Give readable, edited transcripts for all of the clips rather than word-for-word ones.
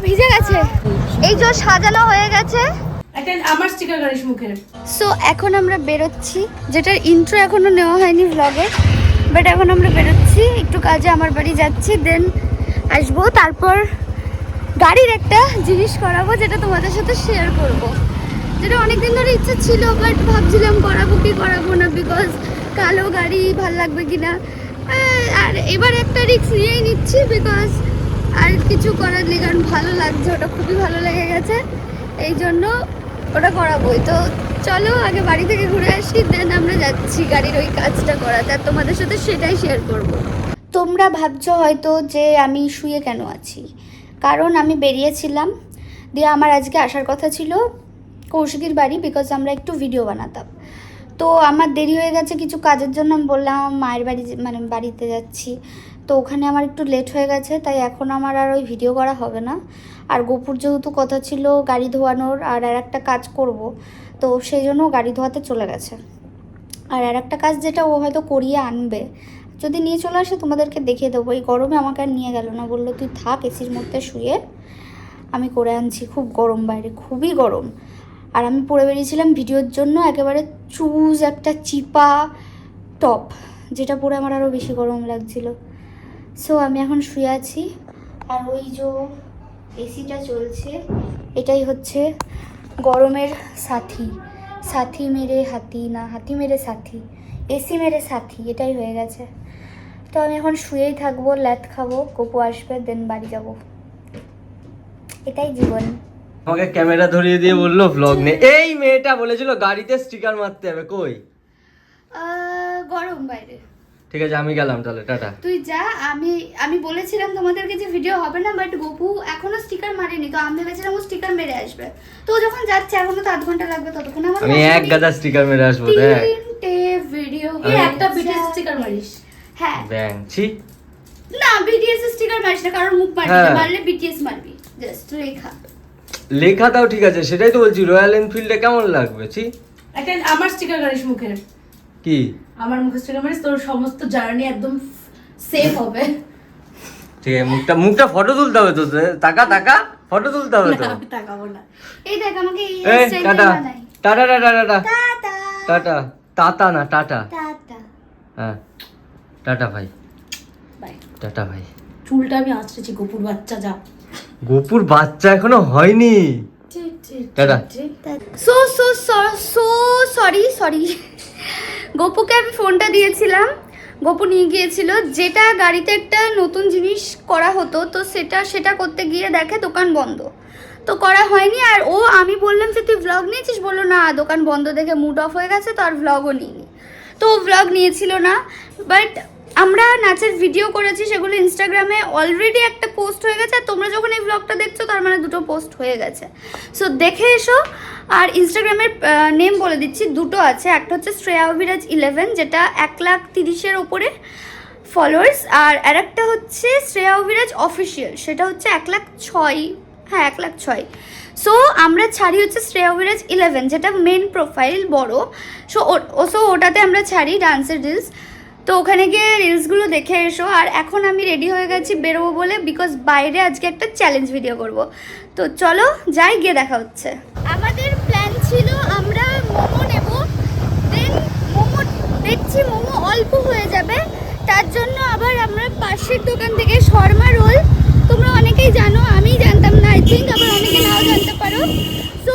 ভিজে গেছে। এই যে সাজানো হয়ে গেছে আমার স্টিকার গাড়ির মুখের। সো এখন আমরা বেরোচ্ছি, যেটার ইন্ট্রো এখনো নেওয়া হয়নি ব্লগে, বাট এখন আমরা বেরোচ্ছি একটু কাজে, আমার বাড়ি যাচ্ছি, দেন আসবো। তারপর গাড়ির একটা জিনিস করাবো যেটা তোমাদের সাথে শেয়ার করব, যেটা অনেকদিন ধরে ইচ্ছা ছিল, বাট ভাবছিলাম করাবো কি করাবো না, বিকজ কালো গাড়ি ভাল লাগবে কিনা। আর এবার একটা রিস্ক নিয়েই নিচ্ছি, বিকজ আর কিছু করার নেই, কারণ ভালো লাগছে, ওটা খুবই ভালো লেগে গেছে, এই জন্য ওটা করাবোই। তো চলো আগে বাড়ি থেকে ঘুরে আসি, দেন আমরা যাচ্ছি গাড়ির ওই কাজটা করাতে, আর তোমাদের সাথে সেটাই শেয়ার করব। তোমরা ভাবছো হয়তো যে আমি শুয়ে কেন আছি, কারণ আমি বেরিয়েছিলাম, দিয়ে আমার আজকে আসার কথা ছিল কৌশিকীর বাড়ি, বিকজ আমরা একটু ভিডিও বানাতাম। তো আমার দেরি হয়ে গেছে কিছু কাজের জন্য, আমি বললাম মায়ের বাড়ি মানে বাড়িতে যাচ্ছি, তো ওখানে আমার একটু লেট হয়ে গেছে, তাই এখন আমার আর ওই ভিডিও করা হবে না। আর গোপুর যেহেতু কথা ছিল গাড়ি ধোয়ানোর আর একটা কাজ করব, তো সেই জন্য গাড়ি ধোয়াতে চলে গেছে। আর একটা কাজ যেটা ও হয়তো করিয়ে আনবে, যদি নিয়ে চলে আসে তোমাদেরকে দেখিয়ে দেবো। এই গরমে আমাকে আর নিয়ে গেল না, বললো তুই থাক এসির মধ্যে শুয়ে, আমি করে আনছি। খুব গরম বাইরে, খুবই গরম। আর আমি পরে বেরিয়েছিলাম ভিডিওর জন্য একেবারে চুজ একটা চিপা টপ, যেটা পরে আমার আরও বেশি গরম লাগছিল। সো আমি এখন শুয়ে আছি, আর ওই যে এসিটা চলছে, এটাই হচ্ছে গরমের সাথী। সাথী মেরে হাতি, না হাতি মেরে সাথী, এসি মেরে সাথী, এটাই হয়ে গেছে। তো আমি এখন শুয়েই থাকবো, ল্যাথ খাবো, গপু আসবে, দেন বাড়ি যাব, এটাই জীবন। আমাকে ক্যামেরা ধরিয়ে দিয়ে বললো ভ্লগ নে। এই মেয়েটা বলেছিল গাড়িতে স্টিকার মারতে হবে, কই? গরম বাইরে। ঠিক আছে আমি গেলাম তাহলে, টাটা। তুই যা, আমি বলেছিলাম তোমাদেরকে যে ভিডিও হবে না, বাট গপু এখনো স্টিকার মারেনি, তো আমি ভেবেছিলাম ও স্টিকার মেরে আসবে। তো ও যখন যাচ্ছে, এখনো তো 8 ঘন্টা লাগবে, ততক্ষণ আমি এক গাদা স্টিকার মেরে আসবো। দেখ 3টে ভিডিও, একটা বিটিএস স্টিকার মারিস? হ্যাঁ ব্যাং ছি না, বিটিএস স্টিকার মারিস না, কারণ মুখ মারবি না, মারলে বিটিএস মারবি, জাস্ট লেখা। লেখাটাও ঠিক আছে, সেটাই তো বলছি, রয়্যাল এনফিল্ডে কেমন লাগবে? ছি একটা আমার স্টিকার গাড়ির মুখের। কি আমার মুখে স্টিকার মারিস, তোর সমস্ত জার্নি একদম সেফ হবে। ঠিক আছে, মুখটা ফটো তুলতে হবে তো, টাকা ফটো তুলতে হবে তো। আমি তাকাবো না। এই দেখ আমাকে এই এই স্টাইলে টাটা বানাই। Tata tata tata tata tata tata না টাটা, টাটা হ্যাঁ টাটা ভাই, বাই। টাটা ভাই। চুলটা আমি আঁচড়েছি, গোপুর বাচ্চা যা। গোপুর বাচ্চা এখনো হয়নি। টাটা। সরি গপুকে আমি ফোনটা দিয়েছিলাম, গপু নিয়ে গিয়েছিল, যেটা গাড়িতে একটা নতুন জিনিস করা হতো, তো সেটা করতে গিয়ে দেখে দোকান বন্ধ, তো করা হয়নি। আর আমি বললাম যে তুই ভ্লগ নিয়েছিস, বললো না, দোকান বন্ধ দেখে মুড অফ হয়ে গেছে, তো আর ভ্লগও নিইনি। তো ও ভ্লগ নিয়েছিল না, বাট আমরা নাচের ভিডিও করেছি, সেগুলো ইনস্টাগ্রামে অলরেডি একটা পোস্ট হয়ে গেছে, আর তোমরা যখন এই ভ্লগটা দেখছো তার মানে 2টো পোস্ট হয়ে গেছে, সো দেখে এসো। আর ইনস্টাগ্রামের নেম বলে দিচ্ছি, 2টো আছে, একটা হচ্ছে শ্রেয়া অভিরাজ 11, যেটা 1,30,000-এর ওপরে ফলোয়ার্স, আর আরেকটা হচ্ছে শ্রেয়া অভিরাজ অফিসিয়াল, সেটা হচ্ছে 1,06,000, হ্যাঁ 1,06,000। সো আমরা ছাড়ি হচ্ছে শ্রেয়া অভিরাজ 11, যেটা মেন প্রোফাইল বড়, সো ওটাতে আমরা ছাড়ি ডান্সের রিলস। তো ওখানে গিয়ে রিলসগুলো দেখে এসো। আর এখন আমি রেডি হয়ে গেছি বেরোবো বলে, বিকজ বাইরে আজকে একটা চ্যালেঞ্জ ভিডিও করব। তো চলো যাই, গিয়ে দেখা হচ্ছে। আমাদের প্ল্যান ছিল আমরা মোমো নেব, দেন মোমো দেখছি মোমো অল্প হয়ে যাবে, তার জন্য আবার আমরা পাশের দোকান থেকে শর্মা রোল, তোমরা অনেকেই জানো, আমি জানতাম না, আই থিঙ্ক আবার অনেকে নাও জানতে পারো, তো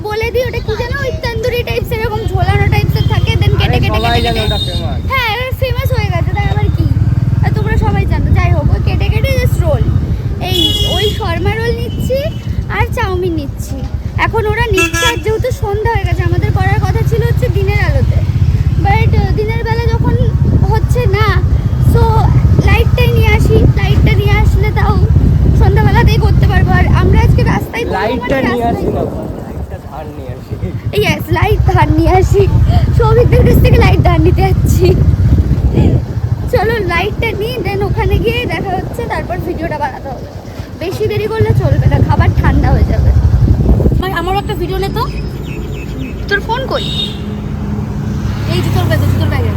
বলে দিই ওটা কি জানো, ওই তন্দুরি টাইপস, এরকম ঝোলানো টাইপসের থাকে, দেন কেটে কেটে হ্যাঁ এবার ফেমাস হয়ে গেছে, তাই আবার কি, আর তোমরা সবাই জানো। যাই হোক, ওই কেটে কেটে জাস্ট রোল, ওই শর্মা রোল নিচ্ছি আর চাউমিন নিচ্ছি। এখন ওরা নিচ্ছে, আর যেহেতু সন্ধ্যা হয়ে গেছে, আমাদের করার কথা ছিল হচ্ছে দিনের আলোতে, বাট দিনের বেলা যখন হচ্ছে না, সো লাইটটাই নিয়ে আসি, লাইটটা নিয়ে আসলে তাও সন্ধ্যাবেলাতেই করতে পারবো। আর আমরা আজকে রাস্তায় লাইটটা নিয়ে আসি না, লাইটটা ধার নিয়ে আসি। ইয়েস, লাইট ধার নিয়ে আসি, সৌভিকদের কাছ থেকে লাইট ধার নিতে যাচ্ছি। চলো লাইটটা নিই, দেন ওখানে গিয়ে দেখা হচ্ছে, তারপর ভিডিওটা বানাতে হবে, বেশি দেরি করলে চলবে না, খাবার ঠান্ডা হয়ে যাবে। আমারও একটা ভিডিও নে তো। তোর ফোন কই? এই যে তোর ব্যাগে।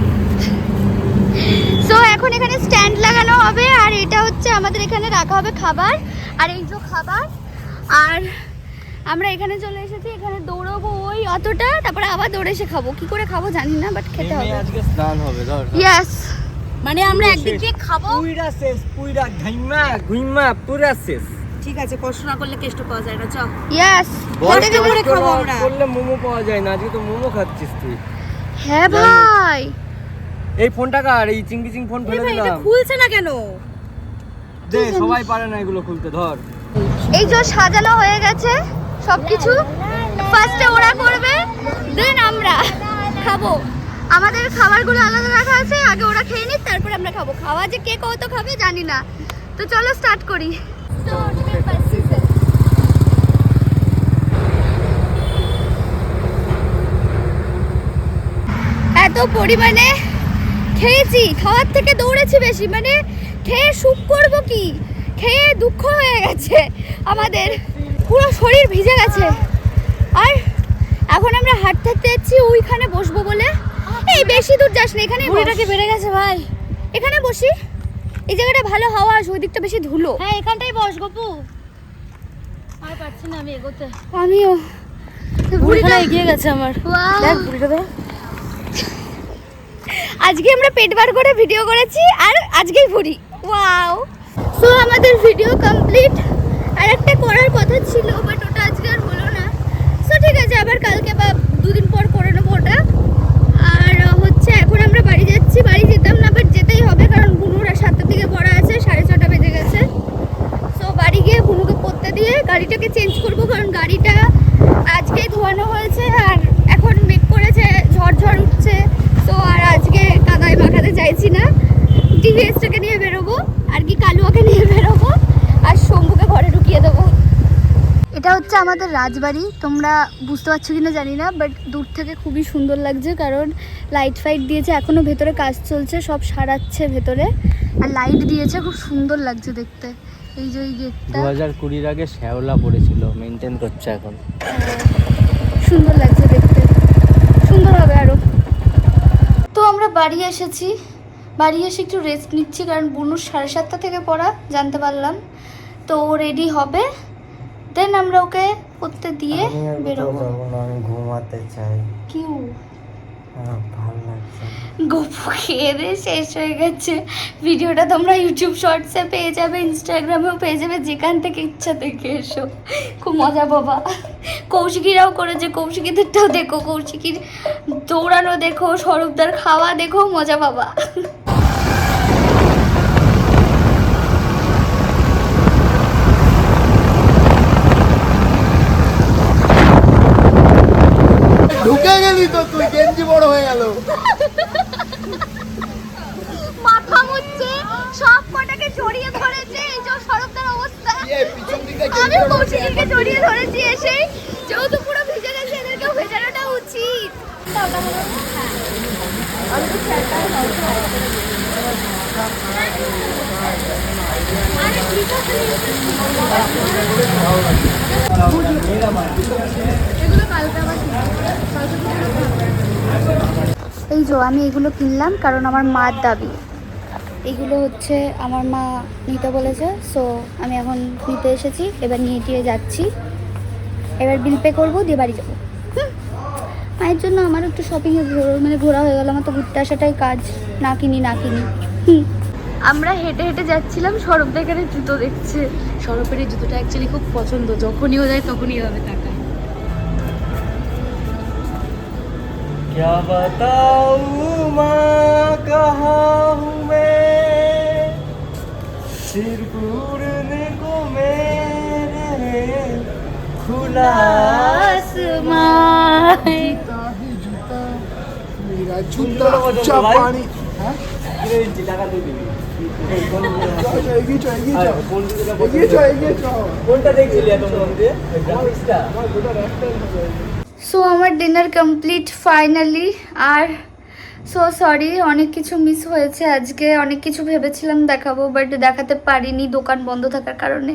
সো এখন এখানে স্ট্যান্ড লাগানো হবে, আর এটা হচ্ছে আমাদের এখানে রাখা হবে খাবার, আর এই যে খাবার, আর আমরা এখানে চলে এসেছি, এখানে দৌড়াবো ওই অতটা, তারপরে আবার দৌড়ে এসে খাবো। কি করে খাবো জানি না, বাট খেতে হবে। আজকে স্নান হবে ধর। ইয়েস, মানে আমরা একদিক দিয়ে খাবো। পুরা শেষ, পুরা ঘাইমা ঘুইমা পুরা শেষ। ঠিক আছে, কষ্ট না করলে কেষ্ট পাওয়া যায় না। চল। ইয়েস, খেতে খেতে করে খাবো আমরা। করলে মোমো পাওয়া যায় না, আজকে তো মোমো খাচ্ছিস তুই। হ্যাঁ ভাই, এই ফোনটা কার? এই চিংকি চিং ফোন ফেলে এটা দিলাম। খুলছে না কেন? দে, সবাই পারে না এগুলো খুলতে, ধর। এই যে সাজানো হয়ে গেছে সবকিছু। ফার্স্টে ওরা করবে, দেন আমরা খাবো। আমাদের খাবারগুলো আলাদা রাখা আছে, আগে ওরা খেয়ে নিক, তারপরে আমরা খাবো। খাওয়া যে কে কত খাবে জানি না, তো চলো স্টার্ট করি। এত পরিমাণে খেয়েছি, খাওয়ার থেকে দৌড়েছি বেশি, মানে খেয়ে সুখ করবো কি, খেয়ে দুঃখ হয়ে গেছে আমাদের, পুরো শরীর ভিজে গেছে। আর এখন আমরা হাঁটতে হাঁটতে যাচ্ছি ওইখানে বসবো বলে। এই বেশি দূর যাস না, এখানে বুড়িটাকে বেড়ে গেছে ভাই। এখানে বসি, এই জায়গাটা ভালো হাওয়া আসে, ওই দিকটা বেশি ধুলো। হ্যাঁ, এখানটাই বস গপু। আর পারছি না আমি এগোতে। আমিও। বুড়িটা এগিয়ে গেছে আমার। Wow! দেখ বুড়িটা দেখ। আজকে আমরা পেট বার করে ভিডিও করেছি, আর আজকেই ভুড়ি। ওয়াও! সো আমাদের ভিডিও কমপ্লিট। আর একটা করার কথা ছিল, বাট ওটা আজকে আর হলো না। সো ঠিক আছে, আবার কালকে বা দুদিন পর করে নেবো ওটা। আর হচ্ছে এখন আমরা বাড়ি যাচ্ছি। বাড়ি যেতাম না, বাট যেতেই হবে, কারণ বুনুর 7টার দিকে পড়া আছে, 6:30 বেজে গেছে। সো বাড়ি গিয়ে বুনুকে পড়তে দিয়ে গাড়িটাকে চেঞ্জ করবো, কারণ গাড়িটা আজকেই ধোয়ানো হয়েছে, আর এখন মেঘ করেছে, ঝড় উঠছে। তো আর আজকে কাদায় মাখাতে চাইছি না। টিভিএসটাকে নিয়ে বেরোবো, আর কি কালুয়াকে নিয়ে বেরোবো, আর শম্ভুকে ঘরে ঢুকিয়ে দেবো। এটা হচ্ছে আমাদের রাজবাড়ি। তোমরা বুঝতে পারছো কিনা জানি না, বাট দূর থেকে খুবই সুন্দর লাগছে, কারণ লাইট ফাইট দিয়েছে, এখনও ভেতরে কাজ চলছে, সব সারাচ্ছে ভেতরে, আর লাইট দিয়েছে, খুব সুন্দর লাগছে দেখতে। এই যে এই গেটটা 2020 আগে শ্যাওলা পড়েছিল, মেইনটেইন করছে এখন। সুন্দর লাগছে দেখতে, সুন্দর হবে আরো। তো আমরা বাড়ি এসেছি, বাড়ি এসে একটু রেস্ট নিচ্ছি, কারণ বুনুর 7:30 থেকে পড়া জানতে পারলাম। তো ও রেডি হবে, দেন আমরা ওকে পড়তে দিয়ে বেরোবো। আমি ঘুমাতে চাই। কিউ ভালো লাগছে। গপু খেয়ে দিয়ে শেষ হয়ে গেছে। ভিডিওটা তোমরা ইউটিউব শর্টসে পেয়ে যাবে, ইনস্টাগ্রামেও পেয়ে যাবে, যেখান থেকে ইচ্ছা দেখে এসো। খুব মজা বাবা। কৌশিকীরাও করেছে, কৌশিকীদেরটাও দেখো, কৌশিকীর দৌড়ানো দেখো, স্বরূপদার খাওয়া দেখো, মজা বাবা। ঢুকে গেলি তো তুই, গেঞ্জি বড় হয়ে গেল। মাথা মুচ্ছে, সব কটাকে জড়িয়ে ধরেছে, এই যে স্বরূপদার অবস্থা। পিছন দিকে আমি কৌশিকীকে জড়িয়ে ধরেছি এসে, যেহেতু পুরো ভিজে গেছে, এদেরকেও ভেজানোটা উচিত। এই যে আমি এগুলো কিনলাম, কারণ আমার মার দাবি। এইগুলো হচ্ছে আমার মা নিতে বলেছে, সো আমি এখন নিতে এসেছি। এবার নিয়ে টিয়ে যাচ্ছি, এবার বিল পে করবো, দিয়ে বাড়ি যাবো। মায়ের জন্য আমার একটু শপিংয়ে ঘোরা হয়ে গেল। আমার তো ঘুরতে আসাটাই কাজ, না কিনি। আমরা হেঁটে হেঁটে যাচ্ছিলাম, সৌরভ এখানে জুতো দেখছে। সরপের এই জুতোটা অ্যাকচুয়ালি খুব পছন্দ, যখনই ও যায় তখনই হবে টাকা। क्या बताऊं माँ कहाँ हूँ मैं, सिर उड़ने को मेरे खुला आसमान। मेरा जूता ऊंचा पानी। কোনটা দেখছিলি এতক্ষণ দিয়ে? সো আমার ডিনার কমপ্লিট ফাইনালি। আর সো সরি, অনেক কিছু মিস হয়েছে আজকে, অনেক কিছু ভেবেছিলাম দেখাবো, বাট দেখাতে পারিনি দোকান বন্ধ থাকার কারণে।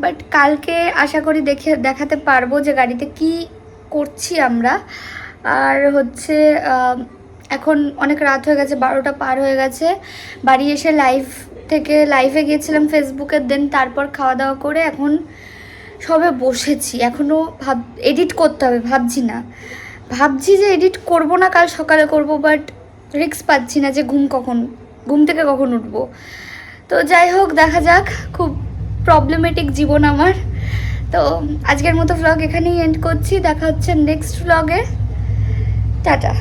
বাট কালকে আশা করি দেখাতে পারবো যে গাড়িতে কি করছি আমরা। আর হচ্ছে এখন অনেক রাত হয়ে গেছে, 12টা পার হয়ে গেছে। বাড়ি এসে লাইভে গিয়েছিলাম ফেসবুকে, দেন তারপর খাওয়া দাওয়া করে এখন সবে বসেছি, এখনও এডিট করতে হবে, ভাবছি যে এডিট করব না, কাল সকালে করব, বাট রিস্ক পাচ্ছি না যে ঘুম থেকে কখন উঠবো। তো যাই হোক, দেখা যাক, খুব প্রবলেমেটিক জীবন আমার। তো আজকের মতো ভ্লগ এখানেই এন্ড করছি, দেখা হচ্ছে নেক্সট ভ্লগে, টাটা।